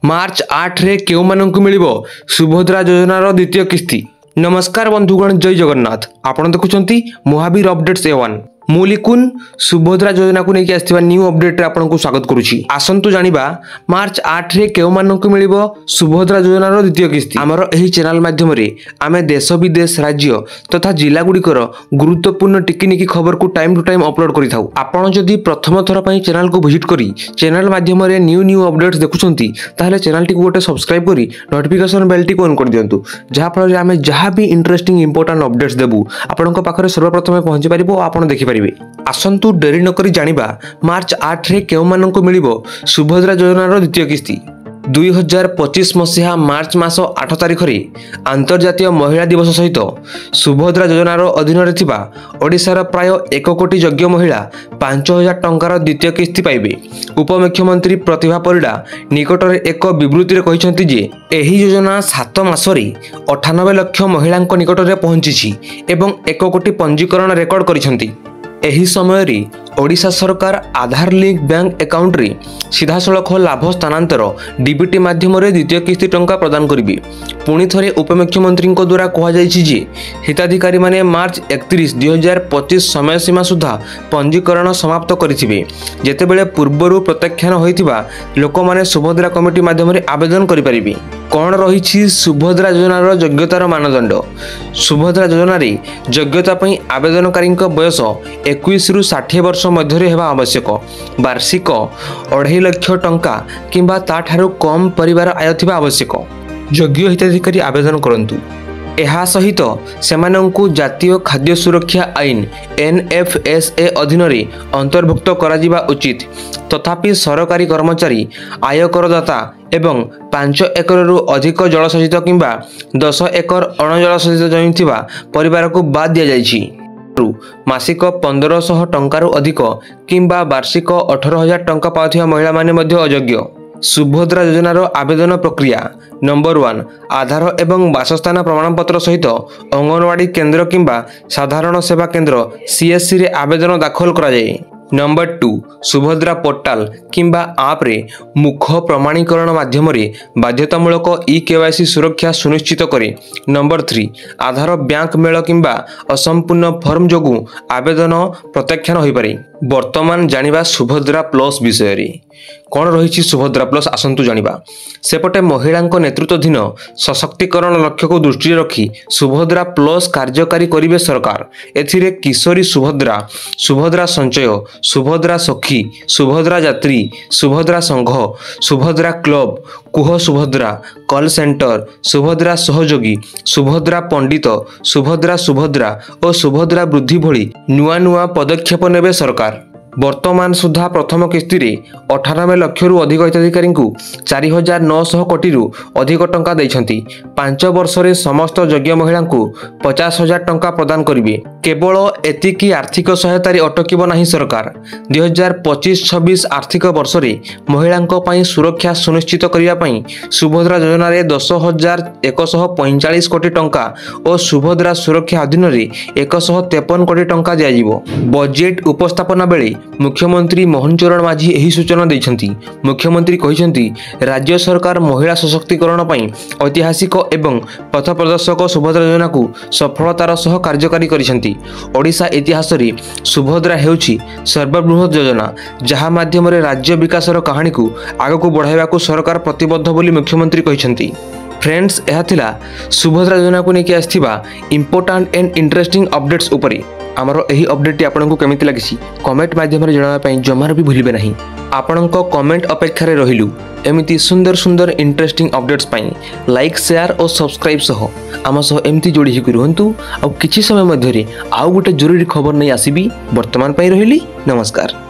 मार्च 8 रे केउ माननकु मिलिबो सुभद्रा योजनार द्वितीय किस्ती। नमस्कार बंधुगण, जय जगन्नाथ। आपण देखुचंती महावीर अपडेट्स A1। मुलिकुन सुभद्रा योजना को लेके आस्थिबा न्यू अपडेट रे आपन को स्वागत करूची। आसंतु जानिबा मार्च 8 रे केउ माननकु मिलिबो सुभद्रा योजनार द्वितीय किस्ती। हमर एही चैनल माध्यम रे आमे देश विदेश राज्य तथा जिला गुडिकर गुरुत्वपूर्ण टिकिनिकी खबर को टाइम टू टाइम अपलोड करि थाउ। आपण जदि प्रथम थर पई चैनल को विजिट करी चैनल माध्यम रे न्यू अपडेट्स देखुचंती ताहले चैनल टी को गोटे सब्सक्राइब करी नोटिफिकेशन बेल टी को ऑन कर दियंतु, जहा फल रे आमे जहा भी इंटरेस्टिंग इंपोर्टेंट अपडेट्स देबु आपनक पाखरे सर्वप्रथम पहुंची परिबो, आपण देखि परिबे। आसंतु डेरी नकरी जानिबा मार्च 8 रे केउ माननकु मिलिबो सुभद्रा योजनार द्वितीय किस्ती। 2025 मसीहा मार्च मास 8 तारिख रे अंतर्जातीय महिला दिवस सहित सुभद्रा योजनार अधीन रे थिबा ओडिसार प्राय 1 कोटी योग्य महिला 5000 टंकार द्वितीय किस्ती पाइबे। उपमुख्यमंत्री प्रतिभा परिडा निकट रे एक विवृत्ति रे कहिसंती जे एही योजना 7 मास रे 98 लाख महिलांक निकट रे पहुंचीछि एवं 1 कोटी पंजीकरण रेकॉर्ड करिसंती। एही समय रे ओडिशा सरकार आधार लिंक बैंक अकाउंट रे सीधासलख लाभ स्थानांतर डीबीटी माध्यम रे द्वितीय किस्ती टंका प्रदान करिबे। पुणी थरे उपमुख्यमंत्री द्वारा कहा जायछि जे हिताधिकारी माने मार्च 31 2025 समय सीमा सुधा पंजीकरण समाप्त करिथिबे, जेतेबेले पूर्वरु प्रत्याख्यान होइथिबा लोक माने सुभद्रा कमिटी माध्यम रे आवेदन करि परिबे। कोन रहिछि सुभद्रा योजनार योग्यतार मानदंड। सुभद्रा योजना रे योग्यता पई आवेदनकारी बयस 21 रु 60 वर्ष मध्य हेबा आवश्यक। वार्षिक 2.5 लाख टंका किंबा ताठारु कम परिवार आय थिबा आवश्यक। योग्य हिताधिकारी आवेदन करंतु। एहा सहित सेमानंकु जातीय खाद्य सुरक्षा आईन NFSA अधीन रे अंतर्भुक्त कराजिबा उचित। तथापि सरकारी कर्मचारी, आयकरदाता एवं 5 एकर रु अधिक जलसेचित किंबा 10 एकर अणजलसेचित जमी थिबा परिवार को बाद दिया जायछि। मासिक 1500 टंकारु अधिक किंबा वार्षिक 18000 टंका पाउथिबा महिला माने मध्य अयोग्य। सुभद्रा योजनार आवेदन प्रक्रिया। नंबर 1 आधार एवं बासस्थान प्रमाणपत्र सहित अंगनवाड़ी केंद्र किंबा साधारण सेवा केंद्र CSC रे आवेदन दाखल करा जाए। नंबर 2 सुभद्रा पोर्टाल किंबा आप रे मुख प्रमाणीकरण माध्यम रे बाध्यतामूलक eKYC सुरक्षा सुनिश्चित करे। नंबर 3 आधार बैंक मेल किंबा असंपूर्ण फॉर्म जोगु आवेदन प्रत्याख्यान होई पारे। वर्तमान जानिबा सुभद्रा प्लस विषय रे कोन रहिछि सुभद्रा प्लस। आसंतु जानिबा सेपटे महिलांक नेतृत्वाधीन सशक्तिकरण लक्ष्य को दृष्टि रखी सुभद्रा प्लस कार्यकारी करिवे सरकार। एथिरे किशोरी सुभद्रा, सुभद्रा संचय, सुभद्रा सखी, सुभद्रा यात्री, सुभद्रा संघ, सुभद्रा क्लब, कुह सुभद्रा, कॉल सेंटर, सुभद्रा सहयोगी, सुभद्रा पंडित, सुभद्रा और सुभद्रा वृद्धि भली नुआ पदक्षेप नेबे सरकार। वर्तमान सुधा प्रथम किस्ती रे 98 लाख रु अधिक हिताधिकारी को 4900 कोटी रु अधिक टंका दैछंती। 5 वर्ष रे समस्त योग्य महिला को 50,000 टंका प्रदान करिवे। केवल एतिकी आर्थिक सहायता रे अटकिबो नाही सरकार। 2025-26 आर्थिक वर्ष रे महिलांक पई सुरक्षा सुनिश्चित करिया पई सुभद्रा योजना रे 10,145 कोटी टंका और सुभद्रा सुरक्षा अधीन रे 153 कोटी टंका दिया जिवो। बजेट उपस्थापना बेले मुख्यमंत्री मोहन चरण माझी एही सूचना दैछंती। मुख्यमंत्री कहिसंती राज्य सरकार महिला सशक्तिकरण पई ऐतिहासिक एवं पथ प्रदर्शक सुभद्रा योजना को सफलतार सह कार्यकारी करिसंती। ओडिशा इतिहास रे सुभद्रा हेउछि सर्वबृहत योजना, जहा माध्यम रे राज्य विकासर कहानी को आगको बढ़ाइबा को सरकार प्रतिबद्ध बोली मुख्यमंत्री कहिसंती। फ्रेंड्स, यह थिला सुभद्रा योजना को लेके आस्थिबा इंपोर्टेंट एंड इंटरेस्टिंग अपडेट्स उपरि। आमर एही अपडेट आपनको केमिति लागिछि कमेंट माध्यम रे जणावा पई जमार भी भूलिबे नाही। आपनको कमेंट अपेक्षा रे रहिलु एमिति सुंदर इंटरेस्टिंग अपडेट्स पई लाइक, शेयर और सब्सक्राइब सह आम सह एमिति जोड़ी ही रहंतु। आ किछि समय मध्य रे आउ गोटे जरूरी खबर नै आसीबी। वर्तमान पई रहिली, नमस्कार।